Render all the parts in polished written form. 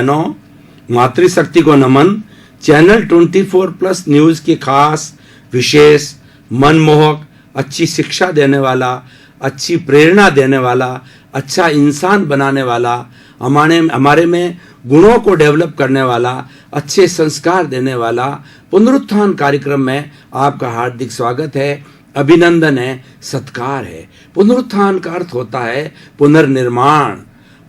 बहनों, मातृशक्ति को नमन। चैनल 24+ न्यूज के खास विशेष मनमोहक, अच्छी शिक्षा देने वाला, अच्छी प्रेरणा देने वाला, अच्छा इंसान बनाने वाला, हमारे में गुणों को डेवलप करने वाला, अच्छे संस्कार देने वाला पुनरुत्थान कार्यक्रम में आपका हार्दिक स्वागत है, अभिनंदन है, सत्कार है। पुनरुत्थान का अर्थ होता है पुनर्निर्माण,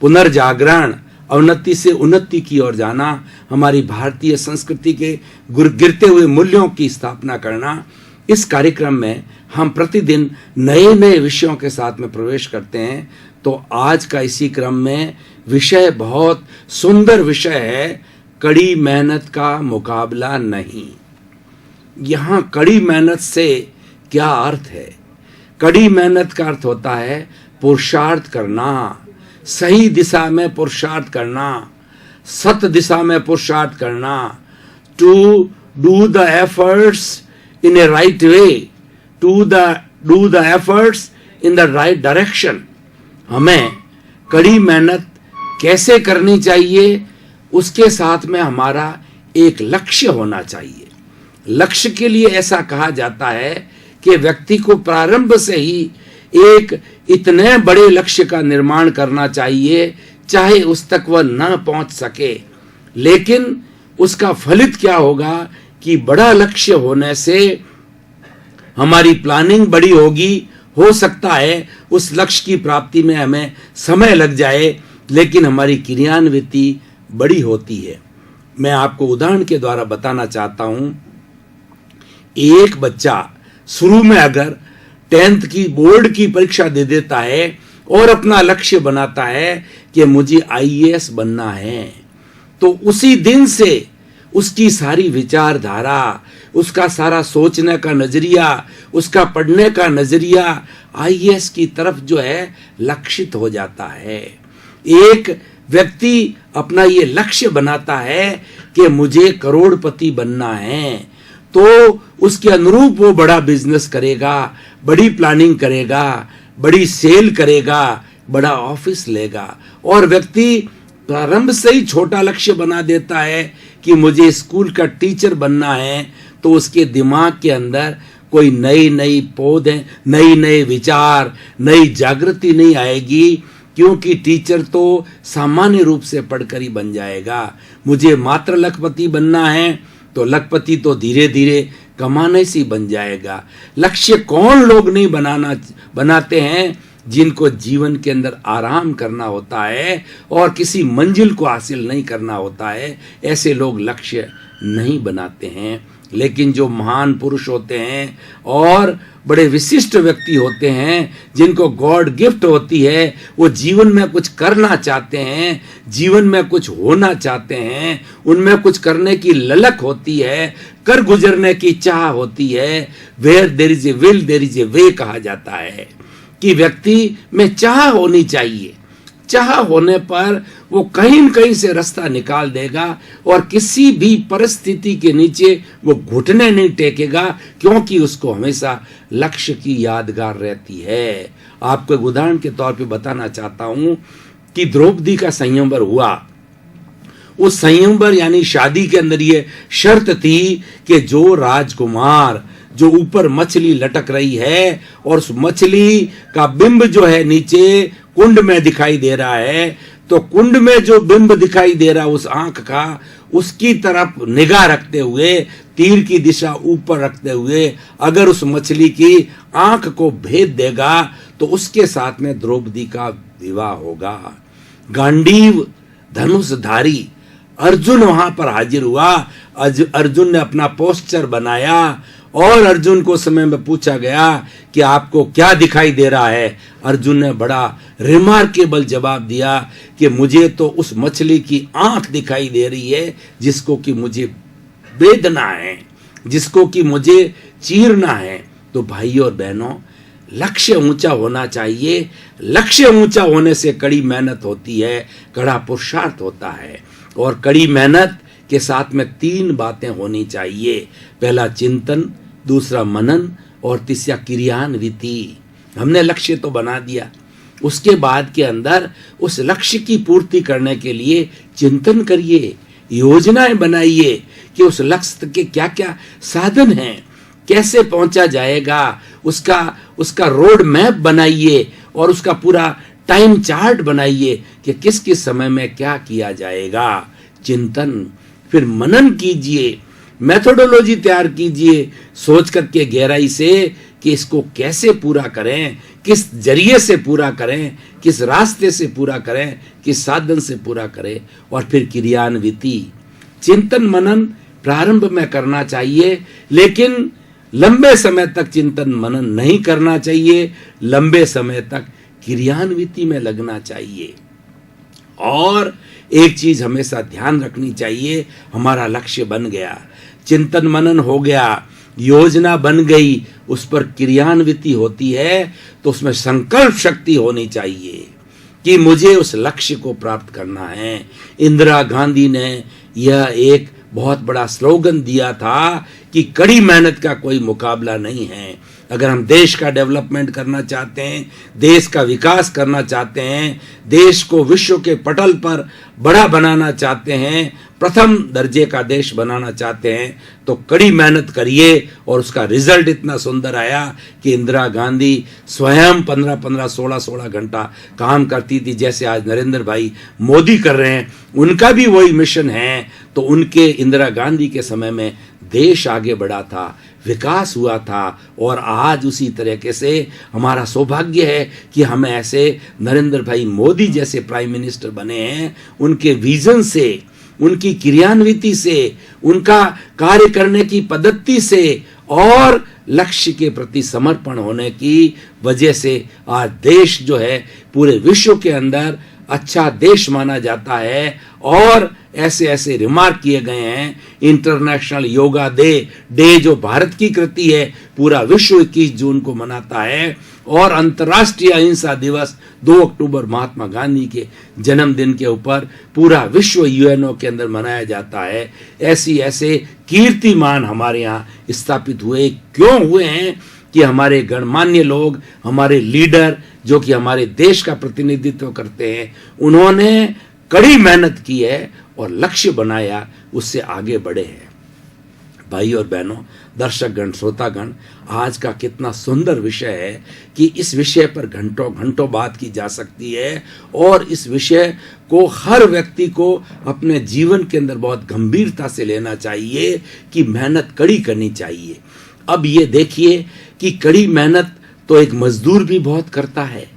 पुनर्जागरण, अवनति से उन्नति की ओर जाना, हमारी भारतीय संस्कृति के गिरते हुए मूल्यों की स्थापना करना। इस कार्यक्रम में हम प्रतिदिन नए नए विषयों के साथ में प्रवेश करते हैं। तो आज का इसी क्रम में विषय बहुत सुंदर विषय है, कड़ी मेहनत का मुकाबला नहीं। यहाँ कड़ी मेहनत से क्या अर्थ है? कड़ी मेहनत का अर्थ होता है पुरुषार्थ करना, सही दिशा में पुरुषार्थ करना, सत दिशा में पुरुषार्थ करना, to do the efforts in a right way, do the efforts in the right direction. हमें कड़ी मेहनत कैसे करनी चाहिए, उसके साथ में हमारा एक लक्ष्य होना चाहिए। लक्ष्य के लिए ऐसा कहा जाता है कि व्यक्ति को प्रारंभ से ही एक इतने बड़े लक्ष्य का निर्माण करना चाहिए, चाहे उस तक वह न पहुंच सके, लेकिन उसका फलित क्या होगा कि बड़ा लक्ष्य होने से हमारी प्लानिंग बड़ी होगी। हो सकता है उस लक्ष्य की प्राप्ति में हमें समय लग जाए, लेकिन हमारी क्रियान्विति बड़ी होती है। मैं आपको उदाहरण के द्वारा बताना चाहता हूं। एक बच्चा शुरू में अगर 10th की बोर्ड की परीक्षा दे देता है और अपना लक्ष्य बनाता है कि मुझे IAS बनना है, तो उसी दिन से उसकी सारी विचारधारा, उसका सारा सोचने का नजरिया, उसका पढ़ने का नजरिया IAS की तरफ जो है लक्षित हो जाता है। एक व्यक्ति अपना ये लक्ष्य बनाता है कि मुझे करोड़पति बनना है, तो उसके अनुरूप वो बड़ा बिजनेस करेगा, बड़ी प्लानिंग करेगा, बड़ी सेल करेगा, बड़ा ऑफिस लेगा। और व्यक्ति प्रारंभ से ही छोटा लक्ष्य बना देता है कि मुझे स्कूल का टीचर बनना है, तो उसके दिमाग के अंदर कोई नई पौधे, नए विचार, नई जागृति नहीं आएगी, क्योंकि टीचर तो सामान्य रूप से पढ़कर ही बन जाएगा। मुझे मात्र लखपति बनना है, तो लखपति तो धीरे धीरे कमाने से बन जाएगा। लक्ष्य कौन लोग नहीं बनाते हैं? जिनको जीवन के अंदर आराम करना होता है और किसी मंजिल को हासिल नहीं करना होता है, ऐसे लोग लक्ष्य नहीं बनाते हैं। लेकिन जो महान पुरुष होते हैं और बड़े विशिष्ट व्यक्ति होते हैं, जिनको गॉड गिफ्ट होती है, वो जीवन में कुछ करना चाहते हैं, जीवन में कुछ होना चाहते हैं, उनमें कुछ करने की ललक होती है, कर गुजरने की चाह होती है। Where there is a will there is a way कहा जाता है कि व्यक्ति में चाह होनी चाहिए। चाह होने पर वो कहीं न कहीं से रास्ता निकाल देगा और किसी भी परिस्थिति के नीचे वो घुटने नहीं टेकेगा, क्योंकि उसको हमेशा लक्ष्य की यादगार रहती है। आपको एक उदाहरण के तौर पे बताना चाहता हूं कि द्रौपदी का संयमवर हुआ। उस संयमवर यानी शादी के अंदर ये शर्त थी कि जो राजकुमार जो ऊपर मछली लटक रही है और उस मछली का बिंब जो है नीचे कुंड में दिखाई दे रहा है, तो कुंड में जो बिंब दिखाई दे रहा उस आंख का, उसकी तरफ निगाह रखते हुए, तीर की दिशा ऊपर रखते हुए अगर उस मछली की आंख को भेद देगा, तो उसके साथ में द्रौपदी का विवाह होगा। गांडीव धनुषधारी अर्जुन वहां पर हाजिर हुआ। अर्जुन ने अपना पोस्टर बनाया और अर्जुन को समय में पूछा गया कि आपको क्या दिखाई दे रहा है। अर्जुन ने बड़ा रिमार्केबल जवाब दिया कि मुझे तो उस मछली की आंख दिखाई दे रही है, जिसको कि मुझे बेदना है, जिसको कि मुझे चीरना है। तो भाइयों और बहनों, लक्ष्य ऊंचा होना चाहिए। लक्ष्य ऊंचा होने से कड़ी मेहनत होती है, कड़ा पुरुषार्थ होता है। और कड़ी मेहनत के साथ में 3 बातें होनी चाहिए। पहला चिंतन, दूसरा मनन और तीसरा क्रियान्विति। हमने लक्ष्य तो बना दिया, उसके बाद के अंदर उस लक्ष्य की पूर्ति करने के लिए चिंतन करिए, योजनाएं बनाइए कि उस लक्ष्य के क्या क्या साधन हैं, कैसे पहुंचा जाएगा, उसका रोड मैप बनाइए और उसका पूरा टाइम चार्ट बनाइए कि किस किस समय में क्या किया जाएगा। चिंतन, फिर मनन कीजिए, मेथोडोलॉजी तैयार कीजिए सोच करके गहराई से कि इसको कैसे पूरा करें, किस जरिए से पूरा करें, किस रास्ते से पूरा करें, किस साधन से पूरा करें, और फिर क्रियान्विति। चिंतन मनन प्रारंभ में करना चाहिए, लेकिन लंबे समय तक चिंतन मनन नहीं करना चाहिए, लंबे समय तक क्रियान्विति में लगना चाहिए। और एक चीज हमेशा ध्यान रखनी चाहिए, हमारा लक्ष्य बन गया, चिंतन मनन हो गया, योजना बन गई, उस पर क्रियान्विति होती है, तो उसमें संकल्प शक्ति होनी चाहिए कि मुझे उस लक्ष्य को प्राप्त करना है। इंदिरा गांधी ने यह एक बहुत बड़ा स्लोगन दिया था कि कड़ी मेहनत का कोई मुकाबला नहीं है। अगर हम देश का डेवलपमेंट करना चाहते हैं, देश का विकास करना चाहते हैं, देश को विश्व के पटल पर बड़ा बनाना चाहते हैं, प्रथम दर्जे का देश बनाना चाहते हैं, तो कड़ी मेहनत करिए। और उसका रिजल्ट इतना सुंदर आया कि इंदिरा गांधी स्वयं 15-15, 16-16 घंटा काम करती थी, जैसे आज नरेंद्र भाई मोदी कर रहे हैं। उनका भी वही मिशन है। तो उनके, इंदिरा गांधी के समय में देश आगे बढ़ा था, विकास हुआ था, और आज उसी तरीके से हमारा सौभाग्य है कि हम ऐसे नरेंद्र भाई मोदी जैसे प्राइम मिनिस्टर बने हैं। उनके विजन से, उनकी क्रियान्विति से, उनका कार्य करने की पद्धति से और लक्ष्य के प्रति समर्पण होने की वजह से आज देश जो है पूरे विश्व के अंदर अच्छा देश माना जाता है। और ऐसे ऐसे रिमार्क किए गए हैं, इंटरनेशनल योगा डे जो भारत की कृति है, पूरा विश्व 21 जून को मनाता है, और अंतर्राष्ट्रीय अहिंसा दिवस 2 अक्टूबर महात्मा गांधी के जन्मदिन के ऊपर पूरा विश्व यूएनओ के अंदर मनाया जाता है। ऐसे कीर्तिमान हमारे यहाँ स्थापित हुए, क्यों हुए हैं कि हमारे गणमान्य लोग, हमारे लीडर जो कि हमारे देश का प्रतिनिधित्व करते हैं, उन्होंने कड़ी मेहनत की है और लक्ष्य बनाया, उससे आगे बढ़े हैं। भाई और बहनों, दर्शकगण, श्रोतागण, आज का कितना सुंदर विषय है कि इस विषय पर घंटों घंटों बात की जा सकती है, और इस विषय को हर व्यक्ति को अपने जीवन के अंदर बहुत गंभीरता से लेना चाहिए कि मेहनत कड़ी करनी चाहिए। अब ये देखिए कि कड़ी मेहनत तो एक मजदूर भी बहुत करता है,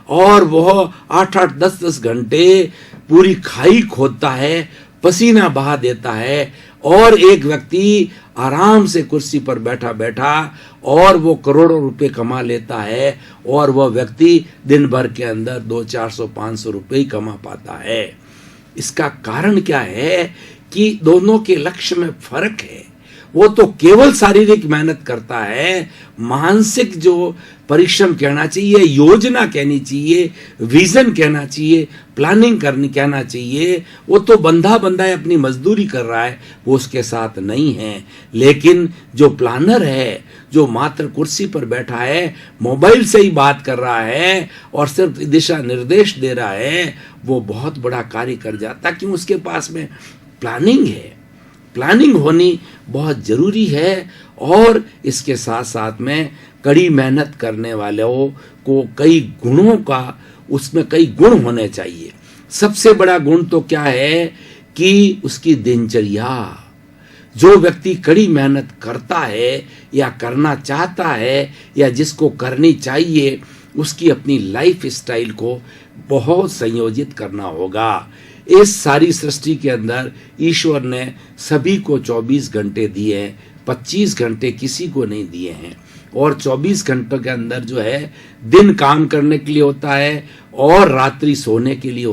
और वह 8-8, 10-10 घंटे पूरी खाई खोदता है, पसीना बहा देता है, और एक व्यक्ति आराम से कुर्सी पर बैठा बैठा और वो करोड़ों रुपए कमा लेता है, और वह व्यक्ति दिन भर के अंदर 200-400-500 रुपए ही कमा पाता है। इसका कारण क्या है कि दोनों के लक्ष्य में फर्क है। वो तो केवल शारीरिक मेहनत करता है, मानसिक जो परिश्रम कहना चाहिए, योजना कहनी चाहिए, विजन कहना चाहिए, प्लानिंग करनी कहना चाहिए, वो तो बंधा है, अपनी मजदूरी कर रहा है, वो उसके साथ नहीं है। लेकिन जो प्लानर है, जो मात्र कुर्सी पर बैठा है, मोबाइल से ही बात कर रहा है और सिर्फ दिशा निर्देश दे रहा है, वो बहुत बड़ा कार्य कर जाता, क्यों? उसके पास में प्लानिंग है। प्लानिंग होनी बहुत जरूरी है, और इसके साथ साथ में कड़ी मेहनत करने वालों को कई गुणों का, उसमें कई गुण होने चाहिए। सबसे बड़ा गुण तो क्या है कि उसकी दिनचर्या। जो व्यक्ति कड़ी मेहनत करता है या करना चाहता है या जिसको करनी चाहिए, उसकी अपनी लाइफ स्टाइल को बहुत संयोजित करना होगा। इस सारी सृष्टि के अंदर ईश्वर ने सभी को 24 घंटे दिए हैं, 25 घंटे किसी को नहीं दिए हैं, और 24 घंटों के अंदर जो है दिन काम करने के लिए होता है और रात्रि सोने के लिए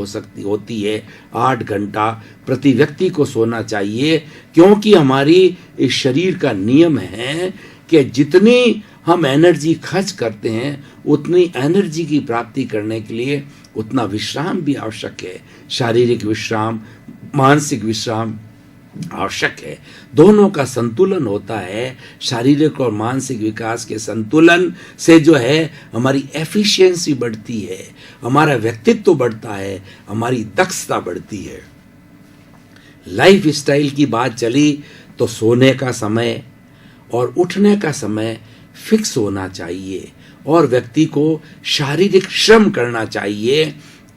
होती है। 8 घंटा प्रति व्यक्ति को सोना चाहिए, क्योंकि हमारी इस शरीर का नियम है कि जितनी हम एनर्जी खर्च करते हैं, उतनी एनर्जी की प्राप्ति करने के लिए उतना विश्राम भी आवश्यक है। शारीरिक विश्राम, मानसिक विश्राम, आवश्यक है। दोनों का संतुलन होता है। शारीरिक और मानसिक विकास के संतुलन से जो है हमारी एफिशिएंसी बढ़ती है, हमारा व्यक्तित्व बढ़ता है, हमारी दक्षता बढ़ती है। लाइफ स्टाइल की बात चली तो सोने का समय और उठने का समय फिक्स होना चाहिए और व्यक्ति को शारीरिक श्रम करना चाहिए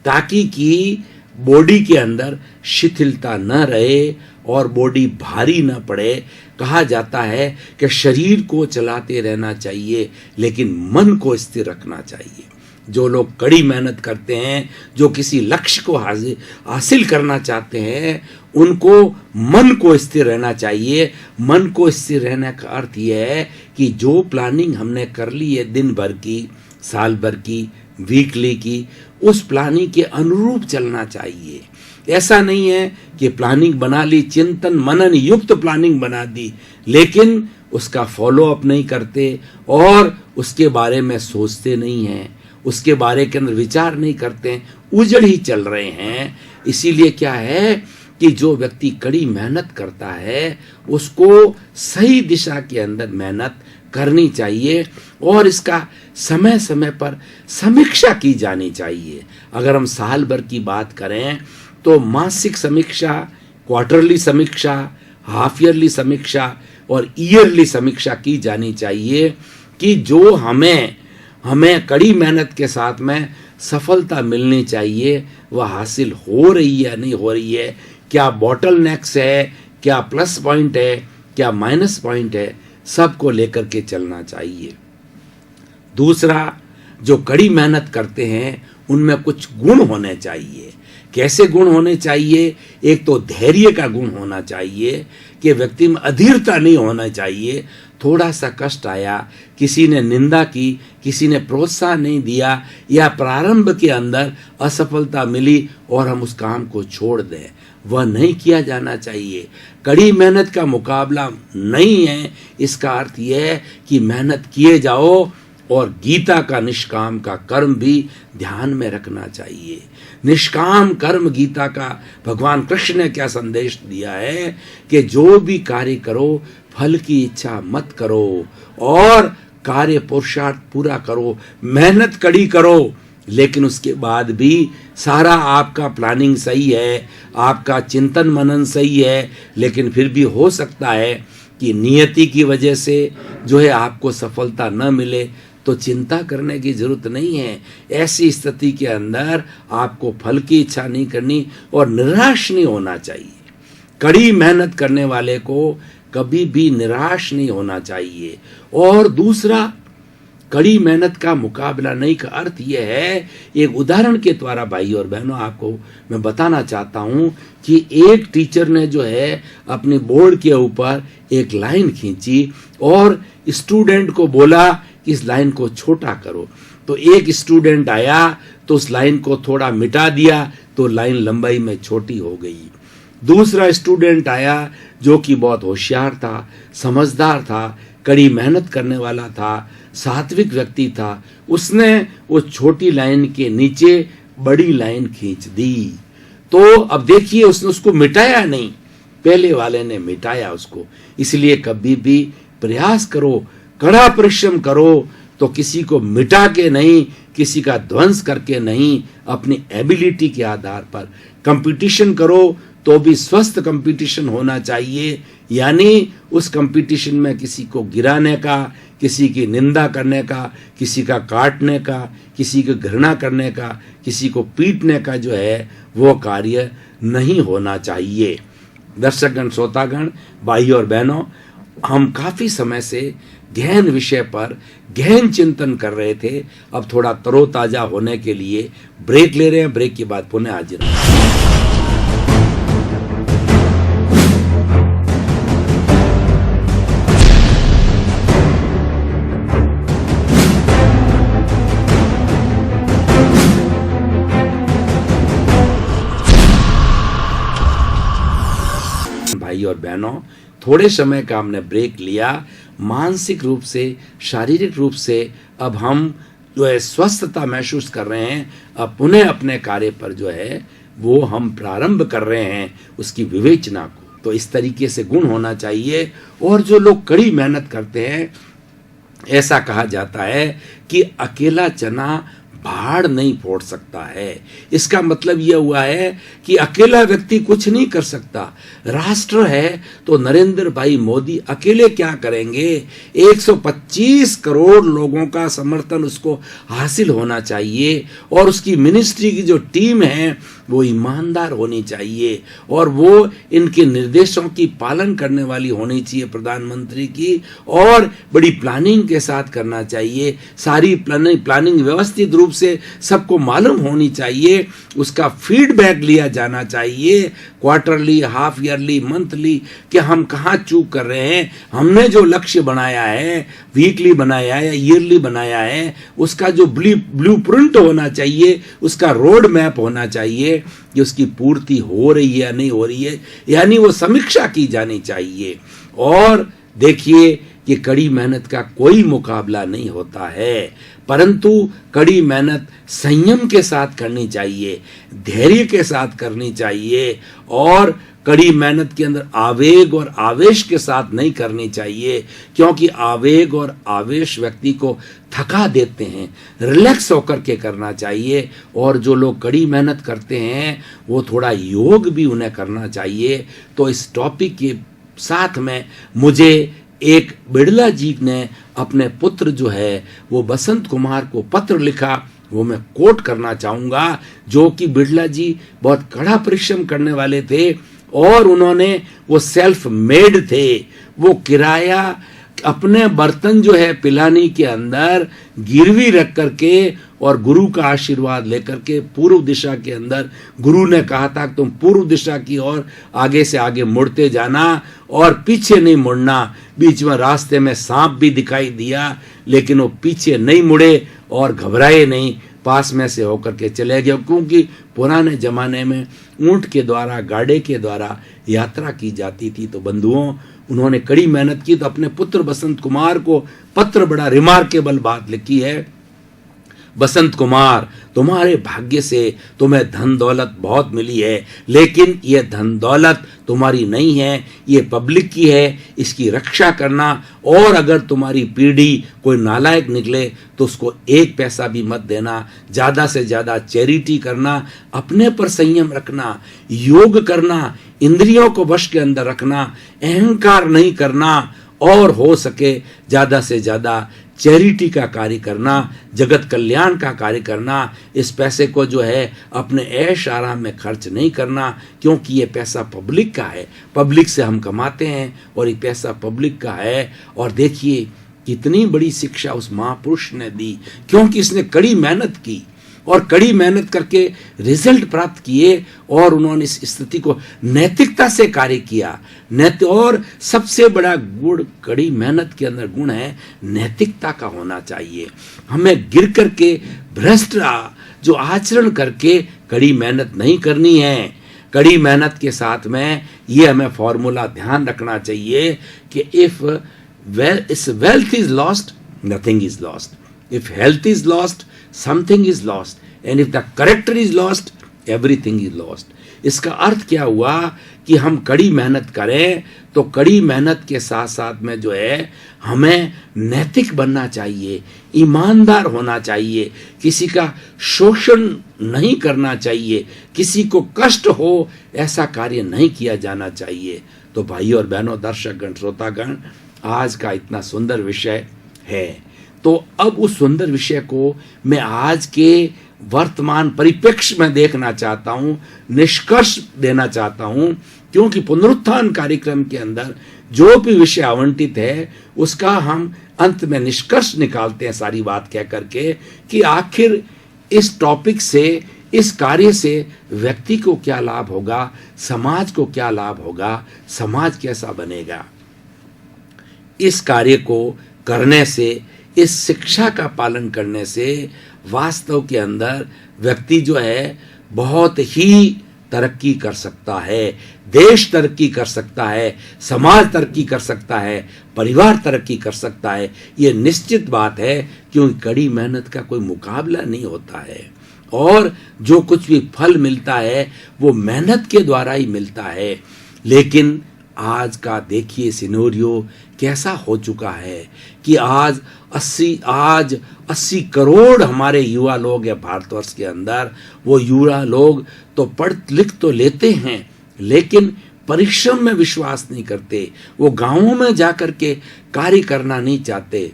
ताकि कि बॉडी के अंदर शिथिलता न रहे और बॉडी भारी न पड़े। कहा जाता है कि शरीर को चलाते रहना चाहिए लेकिन मन को स्थिर रखना चाहिए। जो लोग कड़ी मेहनत करते हैं, जो किसी लक्ष्य को हासिल करना चाहते हैं, उनको मन को स्थिर रहना चाहिए। मन को स्थिर रहने का अर्थ यह है कि जो प्लानिंग हमने कर ली है दिन भर की, साल भर की, वीकली की, उस प्लानिंग के अनुरूप चलना चाहिए। ऐसा नहीं है कि प्लानिंग बना ली, चिंतन मनन युक्त प्लानिंग बना दी, लेकिन उसका फॉलो अप नहीं करते और उसके बारे में सोचते नहीं हैं, उसके बारे के अंदर विचार नहीं करते हैं, उजड़ ही चल रहे हैं। इसीलिए क्या है कि जो व्यक्ति कड़ी मेहनत करता है उसको सही दिशा के अंदर मेहनत करनी चाहिए और इसका समय समय पर समीक्षा की जानी चाहिए। अगर हम साल भर की बात करें तो मासिक समीक्षा, क्वार्टरली समीक्षा, हाफ ईयरली समीक्षा और ईयरली समीक्षा की जानी चाहिए कि जो हमें कड़ी मेहनत के साथ में सफलता मिलनी चाहिए वह हासिल हो रही है या नहीं हो रही है, क्या बॉटल नेक्स है, क्या प्लस पॉइंट है, क्या माइनस पॉइंट है, सबको लेकर के चलना चाहिए। दूसरा, जो कड़ी मेहनत करते हैं उनमें कुछ गुण होने चाहिए। कैसे गुण होने चाहिए? एक तो धैर्य का गुण होना चाहिए कि व्यक्ति में अधीरता नहीं होना चाहिए। थोड़ा सा कष्ट आया, किसी ने निंदा की, किसी ने प्रोत्साहन नहीं दिया या प्रारंभ के अंदर असफलता मिली और हम उस काम को छोड़ दें, वह नहीं किया जाना चाहिए। कड़ी मेहनत का मुकाबला नहीं है, इसका अर्थ यह है कि मेहनत किए जाओ और गीता का निष्काम का कर्म भी ध्यान में रखना चाहिए। निष्काम कर्म, गीता का भगवान कृष्ण ने क्या संदेश दिया है कि जो भी कार्य करो फल की इच्छा मत करो और कार्य पुरुषार्थ पूरा करो, मेहनत कड़ी करो, लेकिन उसके बाद भी सारा आपका प्लानिंग सही है, आपका चिंतन मनन सही है, लेकिन फिर भी हो सकता है कि नियति की वजह से जो है आपको सफलता न मिले, तो चिंता करने की जरूरत नहीं है। ऐसी स्थिति के अंदर आपको फल की इच्छा नहीं करनी और निराश नहीं होना चाहिए। कड़ी मेहनत करने वाले को कभी भी निराश नहीं होना चाहिए। और दूसरा, कड़ी मेहनत का मुकाबला नहीं का अर्थ यह है, एक उदाहरण के द्वारा भाई और बहनों आपको मैं बताना चाहता हूं कि एक टीचर ने जो है अपने बोर्ड के ऊपर एक लाइन खींची और स्टूडेंट को बोला कि इस लाइन को छोटा करो। तो एक स्टूडेंट आया तो उस लाइन को थोड़ा मिटा दिया तो लाइन लंबाई में छोटी हो गई। दूसरा स्टूडेंट आया जो कि बहुत होशियार था, समझदार था, कड़ी मेहनत करने वाला था, सात्विक व्यक्ति था, उसने वो छोटी लाइन के नीचे बड़ी लाइन खींच दी। तो अब देखिए उसने उसको मिटाया नहीं, पहले वाले ने मिटाया उसको। इसलिए कभी भी प्रयास करो, कड़ा परिश्रम करो, तो किसी को मिटा के नहीं, किसी का ध्वंस करके नहीं, अपनी एबिलिटी के आधार पर कंपटीशन करो, तो भी स्वस्थ कंपटीशन होना चाहिए। यानी उस कंपटीशन में किसी को गिराने का, किसी की निंदा करने का, किसी का काटने का, किसी की घृणा करने का, किसी को पीटने का जो है वो कार्य नहीं होना चाहिए। दर्शकगण, श्रोतागण, भाई और बहनों, हम काफी समय से गहन विषय पर गहन चिंतन कर रहे थे। अब थोड़ा तरोताजा होने के लिए ब्रेक ले रहे हैं। ब्रेक के बाद पुनः हाजिर। भाई और बहनों, थोड़े समय का हमने ब्रेक लिया। मानसिक रूप से, शारीरिक रूप से अब हम जो है स्वस्थता महसूस कर रहे हैं। अब पुनः अपने कार्य पर जो है वो हम प्रारंभ कर रहे हैं, उसकी विवेचना को। तो इस तरीके से गुण होना चाहिए। और जो लोग कड़ी मेहनत करते हैं, ऐसा कहा जाता है कि अकेला चना पहाड़ नहीं फोड़ सकता है। इसका मतलब यह हुआ है कि अकेला व्यक्ति कुछ नहीं कर सकता। राष्ट्र है तो नरेंद्र भाई मोदी अकेले क्या करेंगे? 125 करोड़ लोगों का समर्थन उसको हासिल होना चाहिए, और उसकी मिनिस्ट्री की जो टीम है वो ईमानदार होनी चाहिए, और वो इनके निर्देशों की पालन करने वाली होनी चाहिए प्रधानमंत्री की, और बड़ी प्लानिंग के साथ करना चाहिए। सारी प्लानिंग व्यवस्थित रूप से सबको मालूम होनी चाहिए, उसका फीडबैक लिया जाना चाहिए क्वार्टरली, हाफ ईयरली, मंथली, कि हम कहाँ चूक कर रहे हैं। हमने जो लक्ष्य बनाया है, वीकली बनाया है या ईयरली बनाया है, उसका जो ब्लूप्रिंट होना चाहिए, उसका रोड मैप होना चाहिए कि उसकी पूर्ति हो रही है या नहीं हो रही है, यानी वो समीक्षा की जानी चाहिए। और देखिए कि कड़ी मेहनत का कोई मुकाबला नहीं होता है, परंतु कड़ी मेहनत संयम के साथ करनी चाहिए, धैर्य के साथ करनी चाहिए, और कड़ी मेहनत के अंदर आवेग और आवेश के साथ नहीं करनी चाहिए, क्योंकि आवेग और आवेश व्यक्ति को थका देते हैं। रिलैक्स होकर के करना चाहिए। और जो लोग कड़ी मेहनत करते हैं वो थोड़ा योग भी उन्हें करना चाहिए। तो इस टॉपिक के साथ में मुझे एक बिड़ला जी ने अपने पुत्र जो है वो बसंत कुमार को पत्र लिखा, वो मैं कोट करना चाहूँगा, जो कि बिड़ला जी बहुत कड़ा परिश्रम करने वाले थे, और उन्होंने वो सेल्फ मेड थे। वो किराया अपने बर्तन जो है पिलानी के अंदर गिरवी रख करके और गुरु का आशीर्वाद लेकर के पूर्व दिशा के अंदर, गुरु ने कहा था कि तुम पूर्व दिशा की ओर आगे से आगे मुड़ते जाना और पीछे नहीं मुड़ना। बीच में रास्ते में सांप भी दिखाई दिया, लेकिन वो पीछे नहीं मुड़े और घबराए नहीं, पास में से होकर के चले गए, क्योंकि पुराने जमाने में ऊंट के द्वारा, गाड़े के द्वारा यात्रा की जाती थी। तो बंधुओं, उन्होंने कड़ी मेहनत की, तो अपने पुत्र बसंत कुमार को पत्र, बड़ा रिमार्केबल बात लिखी है। बसंत कुमार, तुम्हारे भाग्य से तुम्हें धन दौलत बहुत मिली है, लेकिन यह धन दौलत तुम्हारी नहीं है, ये पब्लिक की है। इसकी रक्षा करना, और अगर तुम्हारी पीढ़ी कोई नालायक निकले तो उसको एक पैसा भी मत देना। ज़्यादा से ज़्यादा चैरिटी करना, अपने पर संयम रखना, योग करना, इंद्रियों को वश के अंदर रखना, अहंकार नहीं करना, और हो सके ज़्यादा से ज़्यादा चैरिटी का कार्य करना, जगत कल्याण का कार्य करना। इस पैसे को जो है अपने ऐश आराम में खर्च नहीं करना, क्योंकि ये पैसा पब्लिक का है, पब्लिक से हम कमाते हैं और ये पैसा पब्लिक का है। और देखिए कितनी बड़ी शिक्षा उस महापुरुष ने दी, क्योंकि इसने कड़ी मेहनत की और कड़ी मेहनत करके रिजल्ट प्राप्त किए, और उन्होंने इस स्थिति को नैतिकता से कार्य किया। और सबसे बड़ा गुण कड़ी मेहनत के अंदर गुण है नैतिकता का होना चाहिए। हमें गिर करके भ्रष्ट जो आचरण करके कड़ी मेहनत नहीं करनी है। कड़ी मेहनत के साथ में ये हमें फॉर्मूला ध्यान रखना चाहिए कि if wealth is lost, nothing is lost. If health is lost, something is lost. And if the character is lost, everything is lost. इसका अर्थ क्या हुआ कि हम कड़ी मेहनत करें, तो कड़ी मेहनत के साथ साथ में जो है हमें नैतिक बनना चाहिए, ईमानदार होना चाहिए, किसी का शोषण नहीं करना चाहिए, किसी को कष्ट हो ऐसा कार्य नहीं किया जाना चाहिए। तो भाइयों और बहनों, दर्शकगण, श्रोतागण, आज का इतना सुंदर विषय है, तो अब उस सुंदर विषय को मैं आज के वर्तमान परिप्रेक्ष्य में देखना चाहता हूँ, निष्कर्ष देना चाहता हूँ, क्योंकि पुनरुत्थान कार्यक्रम के अंदर जो भी विषय आवंटित है उसका हम अंत में निष्कर्ष निकालते हैं सारी बात कह करके कि आखिर इस टॉपिक से, इस कार्य से व्यक्ति को क्या लाभ होगा, समाज को क्या लाभ होगा, समाज कैसा बनेगा। इस कार्य को करने से, इस शिक्षा का पालन करने से वास्तव के अंदर व्यक्ति जो है बहुत ही तरक्की कर सकता है, देश तरक्की कर सकता है, समाज तरक्की कर सकता है, परिवार तरक्की कर सकता है। ये निश्चित बात है, क्योंकि कड़ी मेहनत का कोई मुकाबला नहीं होता है, और जो कुछ भी फल मिलता है वो मेहनत के द्वारा ही मिलता है। लेकिन आज का देखिए सिनेरियो कैसा हो चुका है कि आज 80 करोड़ हमारे युवा लोग हैं भारतवर्ष के अंदर। वो युवा लोग तो पढ़ लिख तो लेते हैं लेकिन परिश्रम में विश्वास नहीं करते। वो गांवों में जाकर के कार्य करना नहीं चाहते,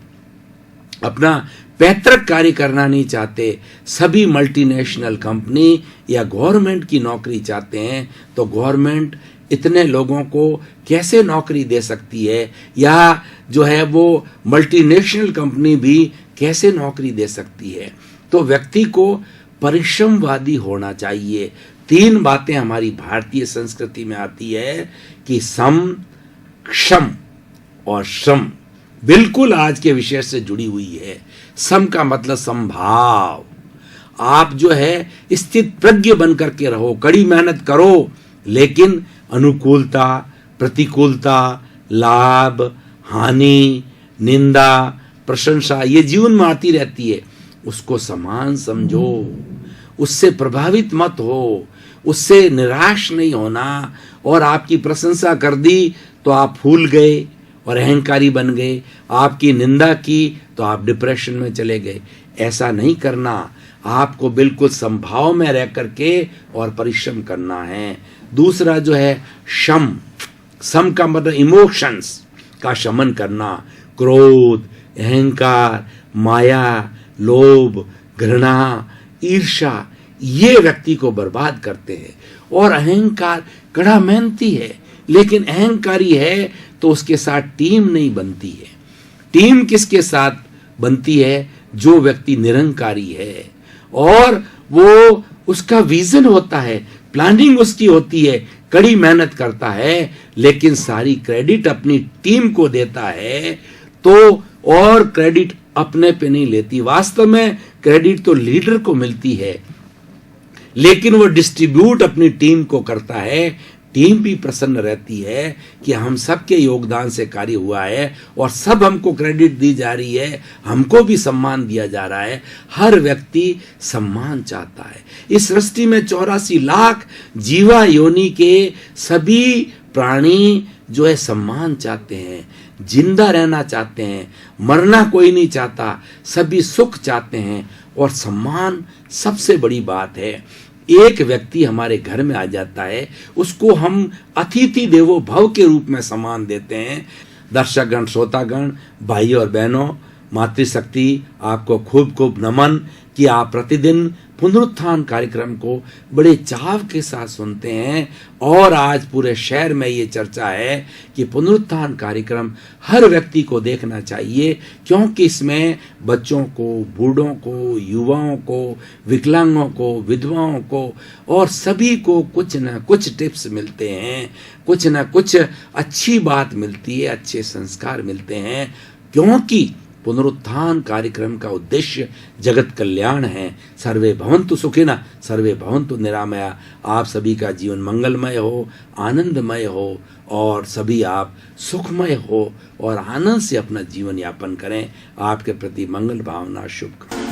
अपना पैतृक कार्य करना नहीं चाहते। सभी मल्टीनेशनल कंपनी या गवर्नमेंट की नौकरी चाहते हैं। तो गवर्नमेंट इतने लोगों को कैसे नौकरी दे सकती है, या जो है वो मल्टीनेशनल कंपनी भी कैसे नौकरी दे सकती है। तो व्यक्ति को परिश्रमवादी होना चाहिए। 3 बातें हमारी भारतीय संस्कृति में आती है कि सम, क्षम और श्रम बिल्कुल आज के विषय से जुड़ी हुई है। सम का मतलब समभाव। आप जो है स्थित प्रज्ञ बन करके रहो, कड़ी मेहनत करो, लेकिन अनुकूलता, प्रतिकूलता, लाभ, हानि, निंदा, प्रशंसा ये जीवन में आती रहती है। उसको समान समझो, उससे प्रभावित मत हो, उससे निराश नहीं होना। और आपकी प्रशंसा कर दी तो आप फूल गए और अहंकारी बन गए, आपकी निंदा की तो आप डिप्रेशन में चले गए। ऐसा नहीं करना। आपको बिल्कुल संभाव में रह करके और परिश्रम करना है। दूसरा जो है शम, सम का मतलब इमोशंस का शमन करना। क्रोध, अहंकार, माया, लोभ, घृणा, ईर्ष्या ये व्यक्ति को बर्बाद करते हैं। और अहंकार कड़ा मेहनती है, लेकिन अहंकारी है तो उसके साथ टीम नहीं बनती है। टीम किसके साथ बनती है? जो व्यक्ति निरंकारी है और वो उसका विजन होता है, प्लानिंग उसकी होती है, कड़ी मेहनत करता है, लेकिन सारी क्रेडिट अपनी टीम को देता है। तो और क्रेडिट अपने पे नहीं लेती। वास्तव में क्रेडिट तो लीडर को मिलती है, लेकिन वो डिस्ट्रीब्यूट अपनी टीम को करता है। टीम भी प्रसन्न रहती है कि हम सबके योगदान से कार्य हुआ है और सब हमको क्रेडिट दी जा रही है, हमको भी सम्मान दिया जा रहा है। हर व्यक्ति सम्मान चाहता है। इस सृष्टि में 84 लाख जीवा योनि के सभी प्राणी जो है सम्मान चाहते हैं, जिंदा रहना चाहते हैं, मरना कोई नहीं चाहता, सभी सुख चाहते हैं और सम्मान सबसे बड़ी बात है। एक व्यक्ति हमारे घर में आ जाता है, उसको हम अतिथि देवो भव के रूप में सम्मान देते हैं। दर्शकगण, श्रोतागण, भाई और बहनों, मातृशक्ति आपको खूब खूब नमन कि आप प्रतिदिन पुनरुत्थान कार्यक्रम को बड़े चाव के साथ सुनते हैं। और आज पूरे शहर में ये चर्चा है कि पुनरुत्थान कार्यक्रम हर व्यक्ति को देखना चाहिए, क्योंकि इसमें बच्चों को, बूढ़ों को, युवाओं को, विकलांगों को, विधवाओं को और सभी को कुछ न कुछ टिप्स मिलते हैं, कुछ न कुछ अच्छी बात मिलती है, अच्छे संस्कार मिलते हैं। क्योंकि पुनरुत्थान कार्यक्रम का उद्देश्य जगत कल्याण है। सर्वे भवन्तु सुखिनः, सर्वे भवन्तु निरामया। आप सभी का जीवन मंगलमय हो, आनंदमय हो और सभी आप सुखमय हो और आनंद से अपना जीवन यापन करें। आपके प्रति मंगल भावना, शुभकामनाएं।